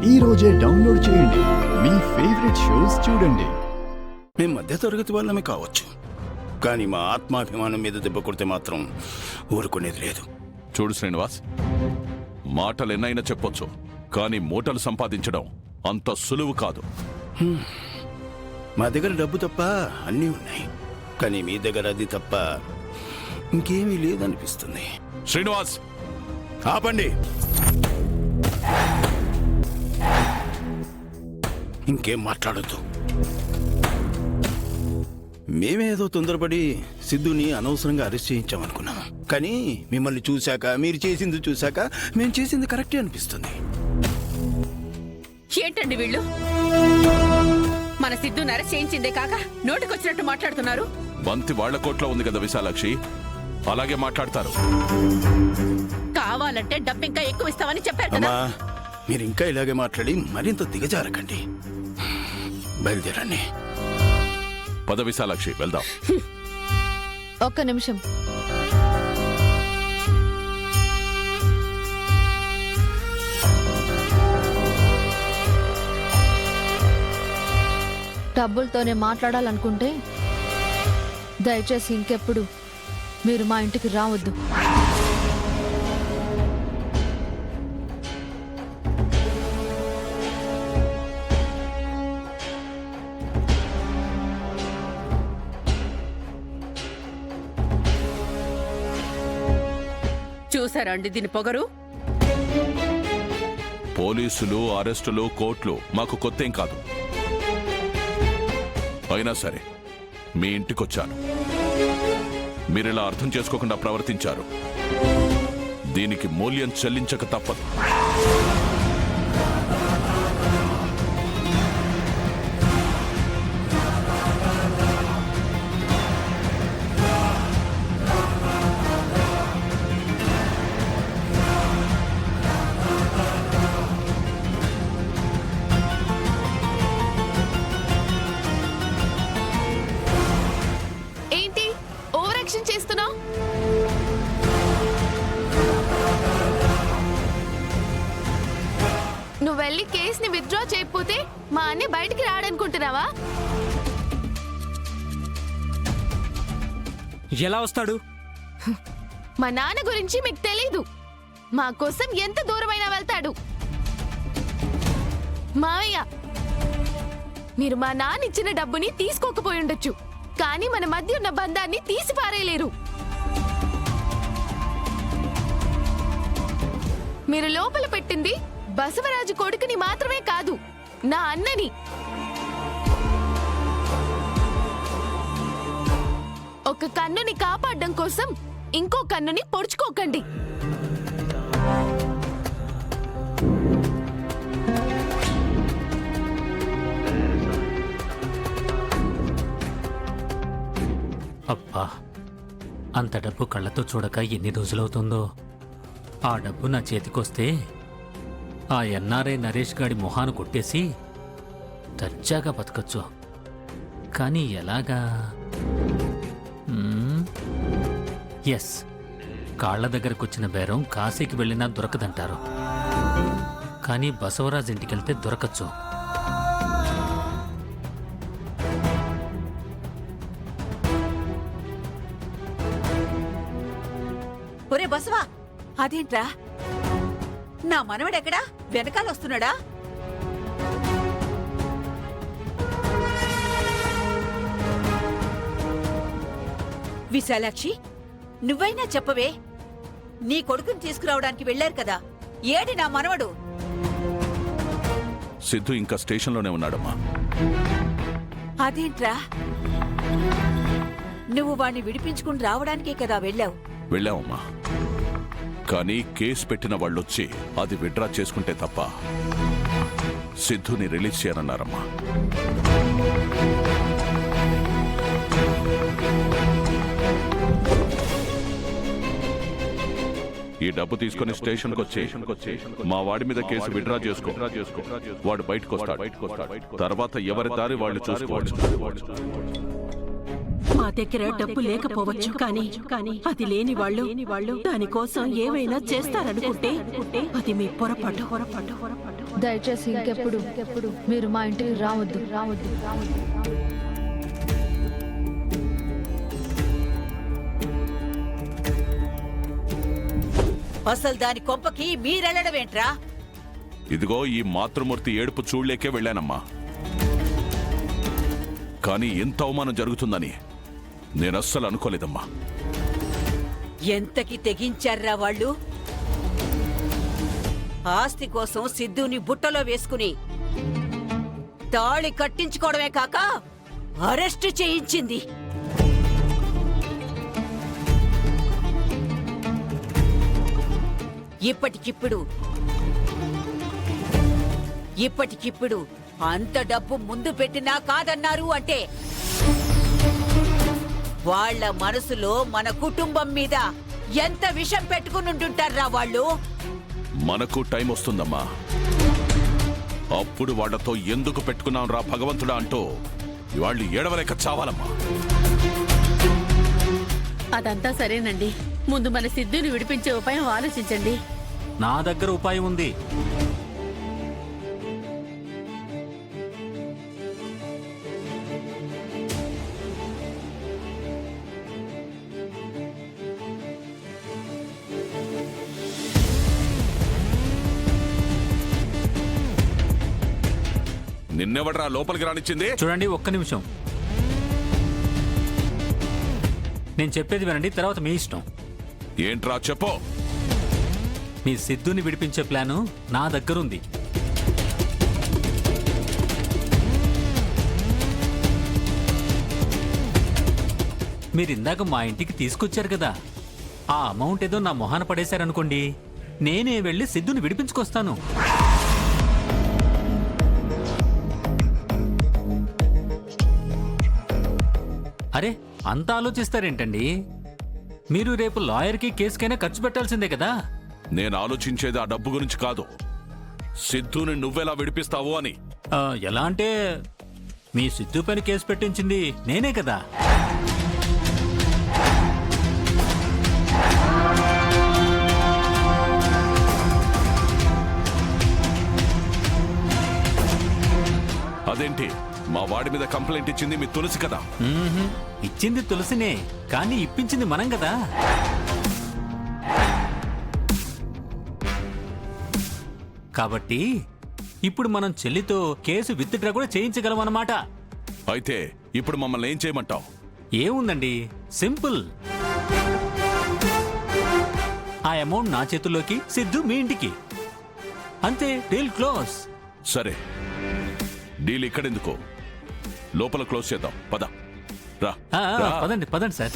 ఈ రోజే డౌన్లోడ్ చేయండి. మీ ఫేవరెట్ షోస్ చూడండి. మేము మధ్య తరగతి వాళ్ళమే కావచ్చు, కానీ మా ఆత్మాభిమానం మీద దెబ్బ కొడితే మాత్రం ఊరుకునేది లేదు. చూడు శ్రీనివాస్, మాటలు ఎన్నైనా చెప్పొచ్చు, కానీ మూటలు సంపాదించడం అంత సులువు కాదు. మా దగ్గర డబ్బు తప్ప అన్నీ ఉన్నాయి, కానీ మీ దగ్గర అది తప్ప ఇంకేమీ లేదనిపిస్తుంది. శ్రీనివాస్, ఆపండి. ఇంకేం మాట్లాడొద్దు. మేమేదో తొందరపడి సిద్ధుని అనవసరంగా అరెస్ట్ చేయించామనుకున్నాం, కానీ మిమ్మల్ని చూశాక, మీరు చేసింది చూశాక మేము చేసింది కరెక్టే అనిపిస్తుంది. ఏంటండి వీళ్ళు? మన సిద్ధుని అరెస్ట్ చేయించిందే కాక నోటికొచ్చినట్టు మాట్లాడుతున్నారు. బంతి వాళ్ల కోట్లో ఉంది కదా విశాలాక్షి, అలాగే మాట్లాడతారు. కావాలంటే డబ్బు ఇంకా ఎక్కువ ఇస్తామని చెప్పారు కదా. అమ్మా, మీరు ఇంకా ఇలాగే మాట్లాడి మరింత దిగజారకండి. బయలుదేరండి. పద విశాలాక్షి, వెళ్దాం. ఒక్క నిమిషం. డబ్బులతోనే మాట్లాడాలనుకుంటే దయచేసి ఇంకెప్పుడు మీరు మా ఇంటికి రావద్దు. చూసారా అండి దీని పొగరు? పోలీసులు, అరెస్టులు, కోర్టులు మాకు కొత్తేం కాదు. అయినా సరే మీ ఇంటికొచ్చాను, మీరిలా అర్థం చేసుకోకుండా ప్రవర్తించారు. దీనికి మూల్యం చెల్లించక తప్పదు. ఏంటి ఓవర్ యాక్షన్ చేస్తున్నావు? నువ్వు వెళ్ళి కేసుని విత్డ్రా చేయకపోతే మా అన్ని బయటికి రాడనుకుంటున్నావా? ఎలా వస్తాడు? మా నాన్న గురించి మీకు తెలీదు. మా కోసం ఎంత దూరమైనా వెళ్తాడు. మావయ్య, మీరు మా నాన్న ఇచ్చిన డబ్బుని తీసుకోకపోయి ఉండొచ్చు, కానీ మన మధ్య ఉన్న బంధాన్ని తీసి పారేయలేరు. మీరు లోపల పెట్టింది బసవరాజు కొడుకుని మాత్రమే కాదు, నా అన్నని. ఒక కన్నుని కాపాడడం కోసం ఇంకో కన్నుని పొడుచుకోకండి. అబ్బా, అంత డబ్బు కళ్ళతో చూడక ఎన్ని రోజులవుతుందో. ఆ డబ్బు నా చేతికొస్తే ఆ ఎన్ఆర్ఐ నరేష్ గాడి మొహాన కొట్టేసి దర్జాగా బతకచ్చు. కానీ ఎలాగా? ఎస్, కాళ్ల దగ్గరకొచ్చిన బేరం కాశీకి వెళ్ళినా దొరకదంటారు, కానీ బసవరాజ్ ఇంటికెళ్తే దొరకచ్చు. ఒరే బసవా, అదేంట్రా నా మనవడెక్కడా? వెనకాల వస్తున్నాడా? విశాలాక్షి, నువ్వైనా చెప్పవే. నీ కొడుకుని తీసుకురావడానికి వెళ్లారు కదా, ఏడి నా మనవడు? సిద్ధు ఇంకా స్టేషన్లోనే ఉన్నాడమ్మా. అదేంట్రా, నువ్వు వాణ్ణి విడిపించుకుని రావడానికే కదా వెళ్ళావు? వెళ్ళామమ్మా, కానీ కేసు పెట్టిన వాళ్ళొచ్చి అది విత్డ్రా చేసుకుంటే తప్ప సిద్ధుని రిలీజ్ చేయనన్నారమ్మా. ఈ డబ్బు తీసుకుని స్టేషన్కి వచ్చి మా వాడి మీద కేసు విత్డ్రా చేసుకో, వాడు బయటకు వస్తాడు. తర్వాత ఎవరి దారి వాళ్ళు చూసుకోవచ్చు. మా దగ్గర డబ్బు లేకపోవచ్చు కానీ అది లేని వాళ్ళు దానికోసం ఏమైనా చేస్తారనుకుంటే అది మీ పొరపాటు. దయచేసి ఇంకెప్పుడు మీరు మా ఇంటికి రావద్దు. అసలు దాని కొంపకి మీరెళ్ళడమేంట్రా? ఇదిగో ఈ మాతృమూర్తి ఏడుపు చూడలేకే వెళ్ళానమ్మా. కానీ ఎంత అవమానం జరుగుతుందని నేనస్సలు అనుకోలేదమ్మా. ఎంతకి తెగించారా వాళ్ళు? ఆస్తి కోసం సిద్ధుని బుట్టలో వేసుకుని తాళి కట్టించుకోవడమే కాక అరెస్టు చేయించింది. ఇప్పటికిప్పుడు అంత డబ్బు ముందు పెట్టినా కాదన్నారు అంటే వాళ్ళ మనసులో మన కుటుంబం మీద ఎంత విషం పెట్టుకునుంటుంటారా వాళ్ళు? మనకు టైం వస్తుందమ్మా. అప్పుడు వాళ్లతో ఎందుకు పెట్టుకున్నాం రా భగవంతుడా అంటూ వాళ్ళు ఏడవలేక చావాలమ్మా. అదంతా సరేనండి. ముందు మన సిద్ధుని విడిపించే ఉపాయం ఆలోచించండి. నా దగ్గర ఉపాయం ఉంది. నిన్నెవడ్రా లోపలికి రానిచ్చింది? చూడండి, ఒక్క నిమిషం. నేను చెప్పేది వినండి, తర్వాత మీ ఇష్టం. ఏంట్రా చెప్పు. మీ సిద్ధుని విడిపించే ప్లాను నా దగ్గరుంది. మీరిందాక మా ఇంటికి తీసుకొచ్చారు కదా, ఆ అమౌంట్ ఏదో నా మొహాన పడేశారనుకోండి, నేనే వెళ్ళి సిద్ధుని విడిపించుకొస్తాను. అరే, అంత ఆలోచిస్తారేంటండి? మీరు రేపు లాయర్కి కేసుకైనా ఖర్చు పెట్టాల్సిందే కదా. నేను ఆలోచించేది ఆ డబ్బు గురించి కాదు, సిద్ధుని నువ్వెలా విడిపిస్తావు అని. ఎలా అంటే మీ సిద్ధు పైన కేసు పెట్టించింది నేనే కదా. అదేంటి, మా వాడి మీద కంప్లైంట్ ఇచ్చింది మీ తులసి కదా? ఇచ్చింది తులసినే, కానీ ఇప్పించింది మనం కదా. కాబట్టి ఇప్పుడు మనం చెల్లితో కేసు విత్డ్రా కూడా చేయించగలం అన్నమాట. అయితే ఇప్పుడు మమ్మల్ని ఏం చేయమంటావు? ఏముందండి, సింపుల్. ఆ అమౌంట్ నా చేతుల్లోకి, సిద్ధు మీ ఇంటికి, అంతే. Deal close. సరే, డీల్ ఇక్కడెందుకో, లోపల క్లోజ్ చేద్దాం. పద రా. పదండి సార్.